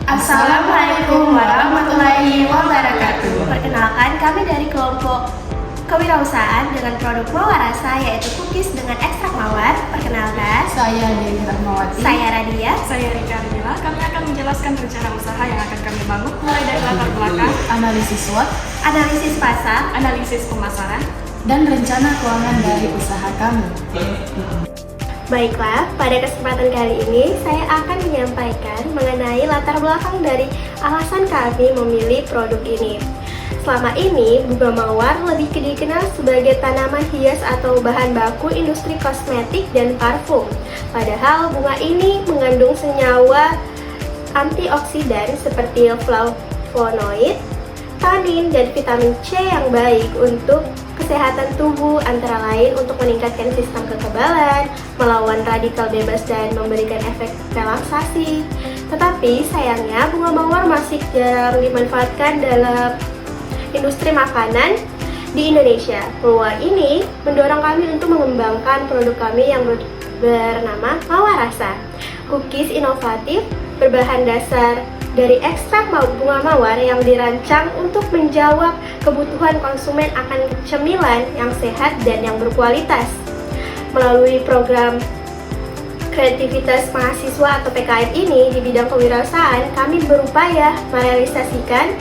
Assalamualaikum warahmatullahi wabarakatuh. Perkenalkan, kami dari kelompok kewirausahaan dengan produk mawar rasa yaitu cookies dengan ekstrak mawar. Perkenalkan, Saya Dewi Rahmawati. saya Radia. Saya Rika Ardila. Kami akan menjelaskan rencana usaha yang akan kami bangun mulai dari latar belakang, Analisis SWOT Analisis pasar, analisis pemasaran, dan rencana keuangan dari usaha kami. Baiklah, pada kesempatan kali ini saya akan menyampaikan mengenai latar belakang dari alasan kami memilih produk ini. Selama ini, bunga mawar lebih dikenal sebagai tanaman hias atau bahan baku industri kosmetik dan parfum. Padahal bunga ini mengandung senyawa antioksidan seperti flavonoid, tanin, dan vitamin C yang baik untuk kesehatan tubuh, antara lain untuk meningkatkan sistem kekebalan, melawan radikal bebas, dan memberikan efek relaksasi. Tetapi sayangnya bunga mawar masih jarang dimanfaatkan dalam industri makanan di Indonesia. Peluang ini mendorong kami untuk mengembangkan produk kami yang bernama Mawar Rasa. Cookies inovatif berbahan dasar dari ekstrak bunga mawar yang dirancang untuk menjawab kebutuhan konsumen akan cemilan yang sehat dan yang berkualitas. Melalui program kreativitas mahasiswa atau PKM ini di bidang kewirausahaan, kami berupaya merealisasikan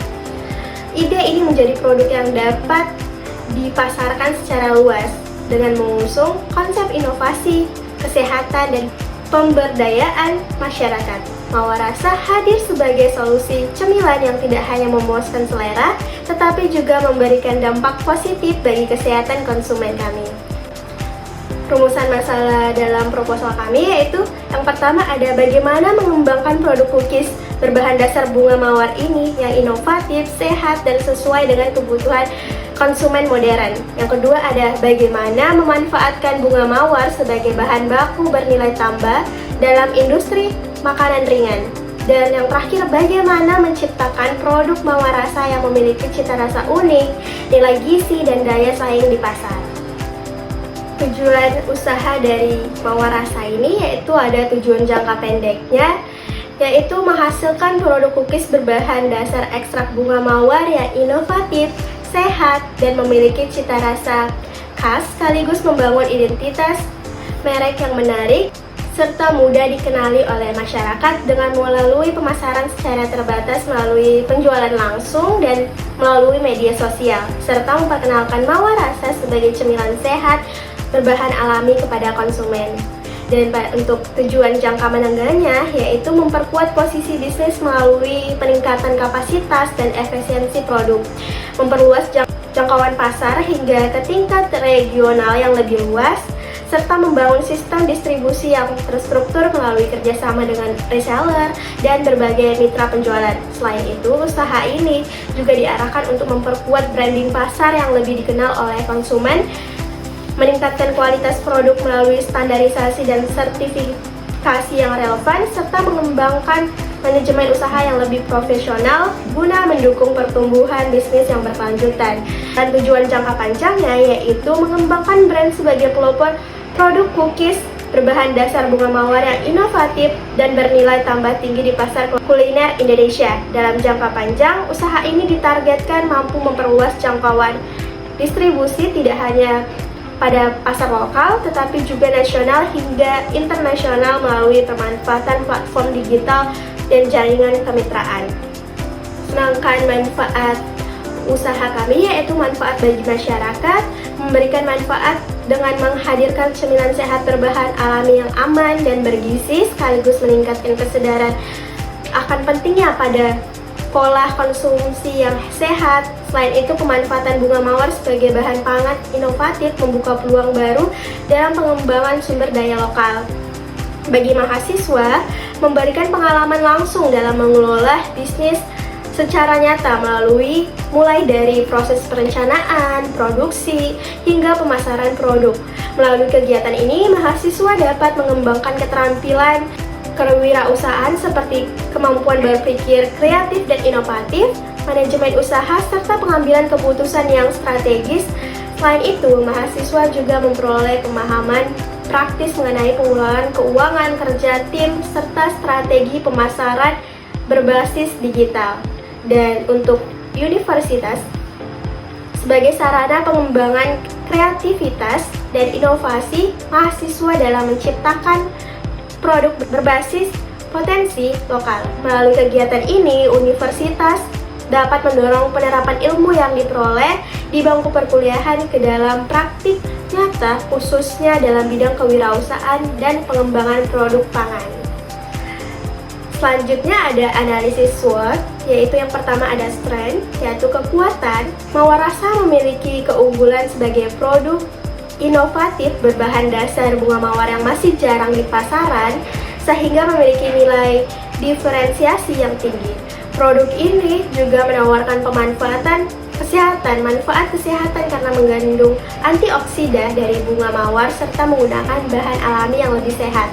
ide ini menjadi produk yang dapat dipasarkan secara luas dengan mengusung konsep inovasi, kesehatan, dan pemberdayaan masyarakat. Mawar Rasa hadir sebagai solusi cemilan yang tidak hanya memuaskan selera, tetapi juga memberikan dampak positif bagi kesehatan konsumen kami. Rumusan masalah dalam proposal kami yaitu yang pertama ada bagaimana mengembangkan produk cookies berbahan dasar bunga mawar ini yang inovatif, sehat, dan sesuai dengan kebutuhan konsumen modern. Yang kedua ada bagaimana memanfaatkan bunga mawar sebagai bahan baku bernilai tambah dalam industri makanan ringan. Dan yang terakhir, bagaimana menciptakan produk mawar rasa yang memiliki cita rasa unik, nilai gizi, dan daya saing di pasar. Tujuan usaha dari mawar rasa ini yaitu ada tujuan jangka pendeknya, yaitu menghasilkan produk cookies berbahan dasar ekstrak bunga mawar yang inovatif, sehat, dan memiliki cita rasa khas, sekaligus membangun identitas merek yang menarik serta mudah dikenali oleh masyarakat dengan melalui pemasaran secara terbatas melalui penjualan langsung dan melalui media sosial, serta memperkenalkan mawar rasa sebagai cemilan sehat berbahan alami kepada konsumen. Dan untuk tujuan jangka menengahnya yaitu memperkuat posisi bisnis melalui peningkatan kapasitas dan efisiensi produk, memperluas jangkauan pasar hingga ke tingkat regional yang lebih luas, serta membangun sistem distribusi yang terstruktur melalui kerjasama dengan reseller dan berbagai mitra penjualan. Selain itu, usaha ini juga diarahkan untuk memperkuat branding pasar yang lebih dikenal oleh konsumen, meningkatkan kualitas produk melalui standarisasi dan sertifikasi yang relevan, serta mengembangkan manajemen usaha yang lebih profesional guna mendukung pertumbuhan bisnis yang berkelanjutan. Dan tujuan jangka panjangnya yaitu mengembangkan brand sebagai pelopor produk cookies berbahan dasar bunga mawar yang inovatif dan bernilai tambah tinggi di pasar kuliner Indonesia. Dalam jangka panjang, usaha ini ditargetkan mampu memperluas jangkauan distribusi tidak hanya pada pasar lokal, tetapi juga nasional hingga internasional melalui pemanfaatan platform digital dan jaringan kemitraan. Sedangkan manfaat usaha kami yaitu manfaat bagi masyarakat, memberikan manfaat dengan menghadirkan cemilan sehat berbahan alami yang aman dan bergizi, sekaligus meningkatkan kesadaran akan pentingnya pada pola konsumsi yang sehat. Selain itu, pemanfaatan bunga mawar sebagai bahan pangan inovatif membuka peluang baru dalam pengembangan sumber daya lokal. Bagi mahasiswa, memberikan pengalaman langsung dalam mengelola bisnis secara nyata mulai dari proses perencanaan, produksi, hingga pemasaran produk. Melalui kegiatan ini, mahasiswa dapat mengembangkan keterampilan kewirausahaan seperti kemampuan berpikir kreatif dan inovatif, manajemen usaha, serta pengambilan keputusan yang strategis. Selain itu, mahasiswa juga memperoleh pemahaman praktis mengenai pengelolaan keuangan, kerja tim, serta strategi pemasaran berbasis digital. Dan untuk universitas, sebagai sarana pengembangan kreativitas dan inovasi mahasiswa dalam menciptakan produk berbasis potensi lokal. Melalui kegiatan ini, universitas dapat mendorong penerapan ilmu yang diperoleh di bangku perkuliahan ke dalam praktik nyata, khususnya dalam bidang kewirausahaan dan pengembangan produk pangan. Selanjutnya ada analisis SWOT, yaitu yang pertama ada strength, yaitu kekuatan. Mawarasa memiliki keunggulan sebagai produk inovatif berbahan dasar bunga mawar yang masih jarang di pasaran, sehingga memiliki nilai diferensiasi yang tinggi. Produk ini juga menawarkan manfaat kesehatan karena mengandung antioksida dari bunga mawar serta menggunakan bahan alami yang lebih sehat.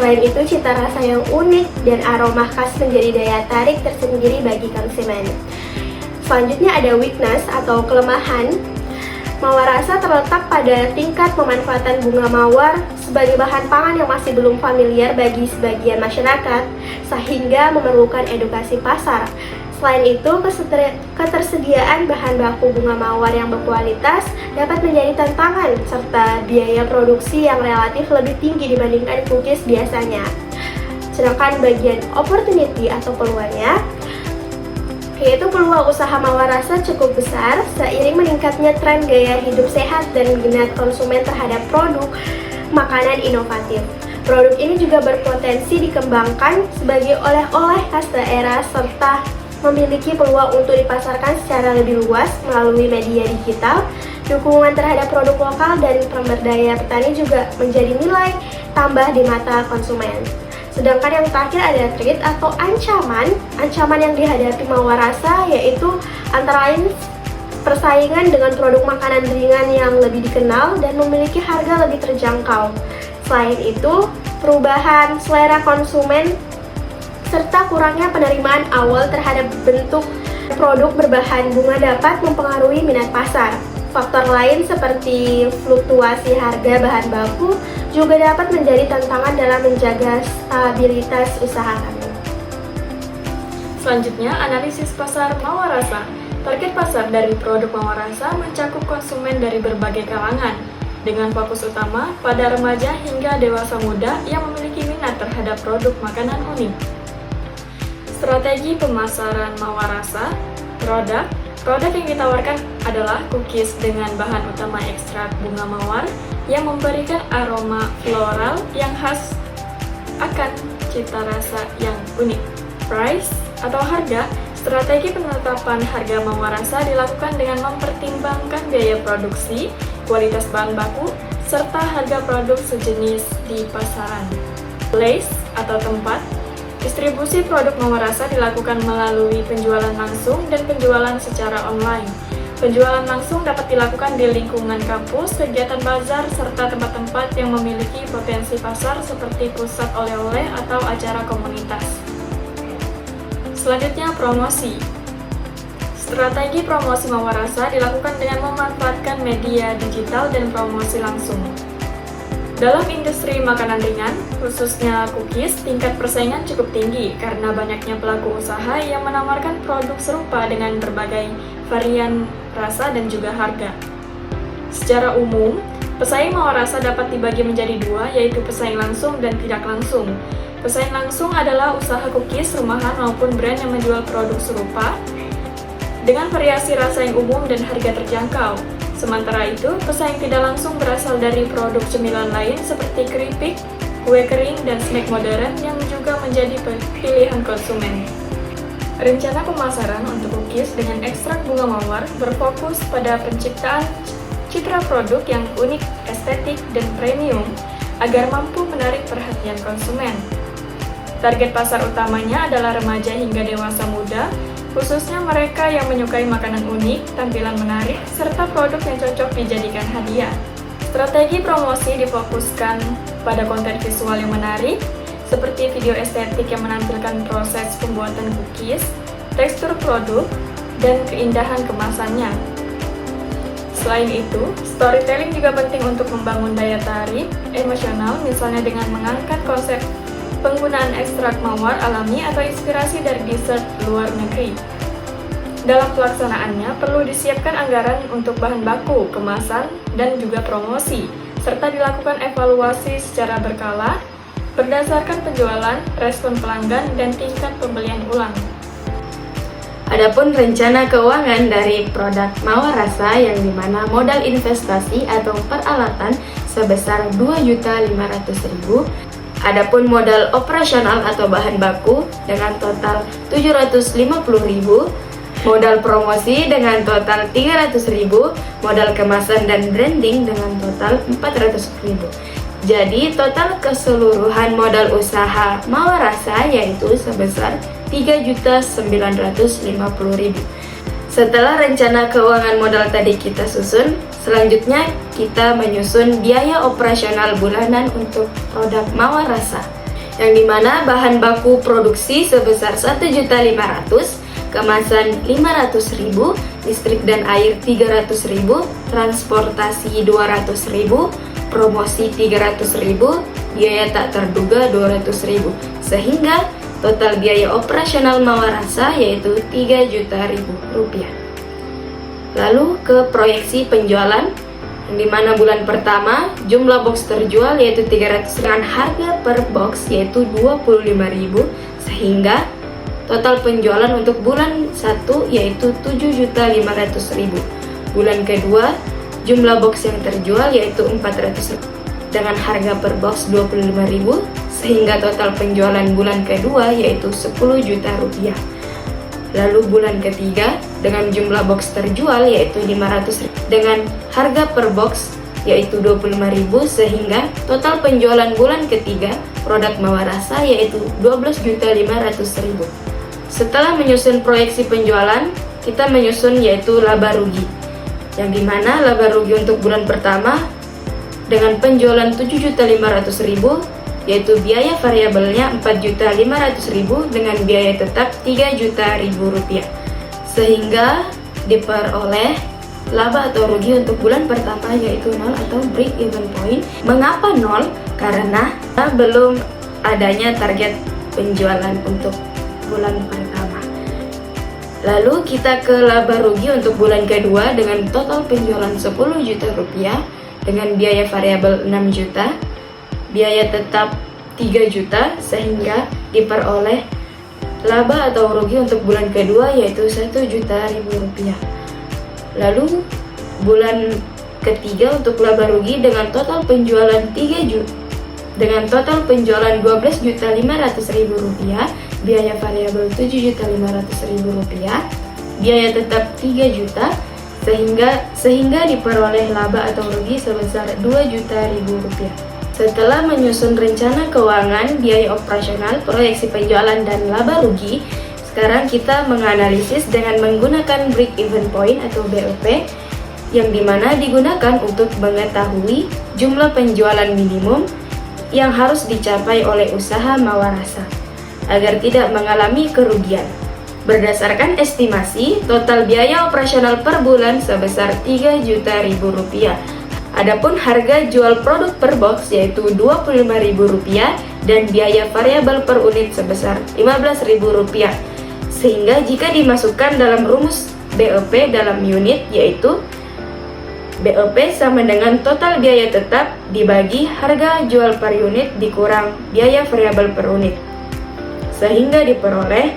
Selain itu, cita rasa yang unik dan aroma khas menjadi daya tarik tersendiri bagi konsumen. Selanjutnya ada weakness atau kelemahan. Mawarasa terletak pada tingkat pemanfaatan bunga mawar sebagai bahan pangan yang masih belum familiar bagi sebagian masyarakat, sehingga memerlukan edukasi pasar. Selain itu, ketersediaan bahan baku bunga mawar yang berkualitas dapat menjadi tantangan, serta biaya produksi yang relatif lebih tinggi dibandingkan cookies biasanya. Sedangkan bagian opportunity atau peluangnya, yaitu peluang usaha Mawarasa cukup besar seiring meningkatnya tren gaya hidup sehat dan minat konsumen terhadap produk makanan inovatif. Produk ini juga berpotensi dikembangkan sebagai oleh-oleh khas daerah serta memiliki peluang untuk dipasarkan secara lebih luas melalui media digital. Dukungan terhadap produk lokal dan pemberdayaan petani juga menjadi nilai tambah di mata konsumen. Sedangkan yang terakhir ada threat atau ancaman yang dihadapi Mawarasa, yaitu antara lain persaingan dengan produk makanan ringan yang lebih dikenal dan memiliki harga lebih terjangkau. Selain itu, perubahan selera konsumen serta kurangnya penerimaan awal terhadap bentuk produk berbahan bunga dapat mempengaruhi minat pasar. Faktor lain seperti fluktuasi harga bahan baku juga dapat menjadi tantangan dalam menjaga stabilitas usaha kami. Selanjutnya, analisis pasar Mawarasa. Target pasar dari produk Mawarasa mencakup konsumen dari berbagai kalangan, dengan fokus utama pada remaja hingga dewasa muda yang memiliki minat terhadap produk makanan unik. Strategi pemasaran Mawarasa. Produk yang ditawarkan adalah cookies dengan bahan utama ekstrak bunga mawar yang memberikan aroma floral yang khas akan cita rasa yang unik. Price atau harga. Strategi penetapan harga Mawarasa dilakukan dengan mempertimbangkan biaya produksi, kualitas bahan baku, serta harga produk sejenis di pasaran. Place atau tempat. Distribusi produk Mawarasa dilakukan melalui penjualan langsung dan penjualan secara online. Penjualan langsung dapat dilakukan di lingkungan kampus, kegiatan bazar, serta tempat-tempat yang memiliki potensi pasar seperti pusat oleh-oleh atau acara komunitas. Selanjutnya, promosi. Strategi promosi Mawarasa dilakukan dengan memanfaatkan media digital dan promosi langsung. Dalam industri makanan ringan, khususnya cookies, tingkat persaingan cukup tinggi karena banyaknya pelaku usaha yang menawarkan produk serupa dengan berbagai varian rasa dan juga harga. Secara umum, pesaing Mawarasa dapat dibagi menjadi dua, yaitu pesaing langsung dan tidak langsung. Pesaing langsung adalah usaha cookies rumahan maupun brand yang menjual produk serupa dengan variasi rasa yang umum dan harga terjangkau. Sementara itu, pesaing tidak langsung berasal dari produk cemilan lain seperti keripik, kue kering, dan snack modern yang juga menjadi pilihan konsumen. Rencana pemasaran untuk cookies dengan ekstrak bunga mawar berfokus pada penciptaan citra produk yang unik, estetik, dan premium agar mampu menarik perhatian konsumen. Target pasar utamanya adalah remaja hingga dewasa muda, khususnya mereka yang menyukai makanan unik, tampilan menarik, serta produk yang cocok dijadikan hadiah. Strategi promosi difokuskan pada konten visual yang menarik, seperti video estetik yang menampilkan proses pembuatan cookies, tekstur produk, dan keindahan kemasannya. Selain itu, storytelling juga penting untuk membangun daya tarik emosional, misalnya dengan mengangkat konsep penggunaan ekstrak mawar alami atau inspirasi dari dessert luar negeri. Dalam pelaksanaannya perlu disiapkan anggaran untuk bahan baku, kemasan, dan juga promosi, serta dilakukan evaluasi secara berkala berdasarkan penjualan, respon pelanggan, dan tingkat pembelian ulang. Adapun rencana keuangan dari produk Mawar Rasa yang dimana modal investasi atau peralatan sebesar Rp2.500.000. Adapun modal operasional atau bahan baku dengan total Rp750.000, modal promosi dengan total Rp300.000, modal kemasan dan branding dengan total Rp400.000. Jadi total keseluruhan modal usaha Mawar Rasa yaitu sebesar Rp3.950.000. Setelah rencana keuangan modal tadi kita susun, selanjutnya kita menyusun biaya operasional bulanan untuk produk Mawar Rasa, yang dimana bahan baku produksi sebesar Rp1.500.000, kemasan Rp500.000, listrik dan air Rp300.000, transportasi Rp200.000, promosi Rp300.000, biaya tak terduga Rp200.000, sehingga total biaya operasional Mawar Rasa yaitu Rp3 juta. Lalu ke proyeksi penjualan, yang dimana bulan pertama jumlah box terjual yaitu 300 dengan harga per box yaitu Rp25.000, sehingga total penjualan untuk bulan 1 yaitu Rp7.500.000. Bulan kedua jumlah box yang terjual yaitu 400 dengan harga per box Rp25.000, sehingga total penjualan bulan kedua yaitu Rp10 juta. Lalu bulan ketiga dengan jumlah box terjual yaitu 500 dengan harga per box yaitu Rp25.000, sehingga total penjualan bulan ketiga produk Mawar Rasa yaitu Rp12.500.000. Setelah menyusun proyeksi penjualan, kita menyusun yaitu laba rugi, yang dimana laba rugi untuk bulan pertama dengan penjualan Rp7.500.000 yaitu biaya variabelnya Rp4.500.000 dengan biaya tetap Rp3 juta, sehingga diperoleh laba atau rugi untuk bulan pertama yaitu 0 atau break even point. Mengapa 0? Karena belum adanya target penjualan untuk bulan pertama. Lalu kita ke laba rugi untuk bulan kedua dengan total penjualan Rp10 juta dengan biaya variabel 6 juta, biaya tetap 3 juta, sehingga diperoleh laba atau rugi untuk bulan kedua yaitu Rp1 juta. Lalu bulan ketiga untuk laba rugi dengan total penjualan 3 juta dengan total penjualan Rp12.500.000, biaya variabel Rp7.500.000, biaya tetap 3 juta, sehingga diperoleh laba atau rugi sebesar Rp2 juta. Setelah menyusun rencana keuangan, biaya operasional, proyeksi penjualan, dan laba rugi, sekarang kita menganalisis dengan menggunakan break even point atau BEP, yang dimana digunakan untuk mengetahui jumlah penjualan minimum yang harus dicapai oleh usaha Mawar Rasa agar tidak mengalami kerugian. Berdasarkan estimasi, total biaya operasional per bulan sebesar Rp3 juta. Adapun harga jual produk per box yaitu Rp25.000 dan biaya variabel per unit sebesar Rp15.000, sehingga jika dimasukkan dalam rumus BEP dalam unit yaitu BEP sama dengan total biaya tetap dibagi harga jual per unit dikurang biaya variabel per unit, sehingga diperoleh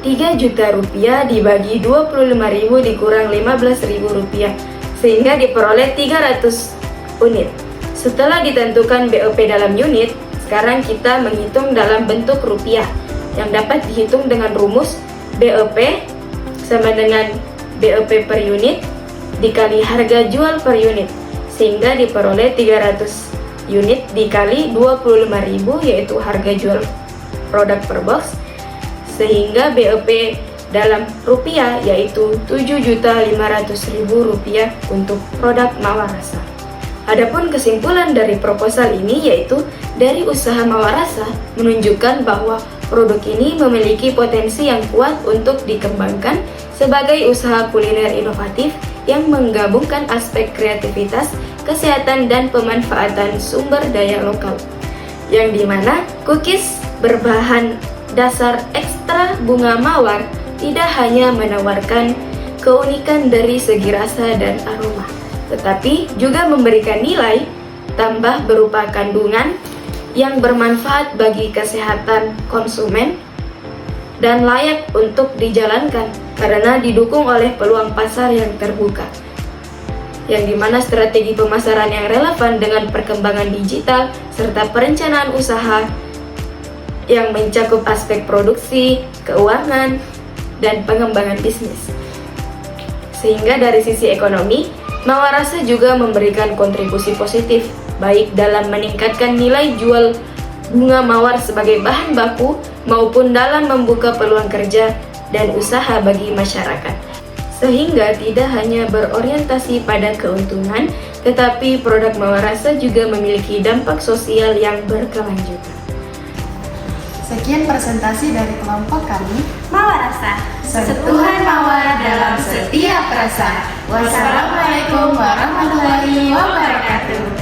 Rp3 juta dibagi Rp25.000 dikurang Rp15.000, sehingga diperoleh 300 unit. Setelah ditentukan BEP dalam unit, sekarang kita menghitung dalam bentuk rupiah yang dapat dihitung dengan rumus BEP sama dengan BEP per unit dikali harga jual per unit, sehingga diperoleh 300 unit dikali Rp25.000 yaitu harga jual produk per box, sehingga BEP dalam rupiah yaitu Rp7.500.000 untuk produk Mawar Rasa. Adapun kesimpulan dari proposal ini yaitu dari usaha Mawar Rasa menunjukkan bahwa produk ini memiliki potensi yang kuat untuk dikembangkan sebagai usaha kuliner inovatif yang menggabungkan aspek kreativitas, kesehatan, dan pemanfaatan sumber daya lokal. yang dimana cookies berbahan dasar ekstra bunga mawar tidak hanya menawarkan keunikan dari segi rasa dan aroma, tetapi juga memberikan nilai tambah berupa kandungan yang bermanfaat bagi kesehatan konsumen dan layak untuk dijalankan karena didukung oleh peluang pasar yang terbuka, yang dimana strategi pemasaran yang relevan dengan perkembangan digital serta perencanaan usaha yang mencakup aspek produksi, keuangan, dan pengembangan bisnis. Sehingga dari sisi ekonomi, Mawar Rasa juga memberikan kontribusi positif baik dalam meningkatkan nilai jual bunga mawar sebagai bahan baku maupun dalam membuka peluang kerja dan usaha bagi masyarakat. Sehingga tidak hanya berorientasi pada keuntungan, tetapi produk Mawar Rasa juga memiliki dampak sosial yang berkelanjutan. Sekian presentasi dari kelompok kami. Mawar Rasa, Sentuhan mawar dalam setiap rasa. Wassalamualaikum warahmatullahi wabarakatuh.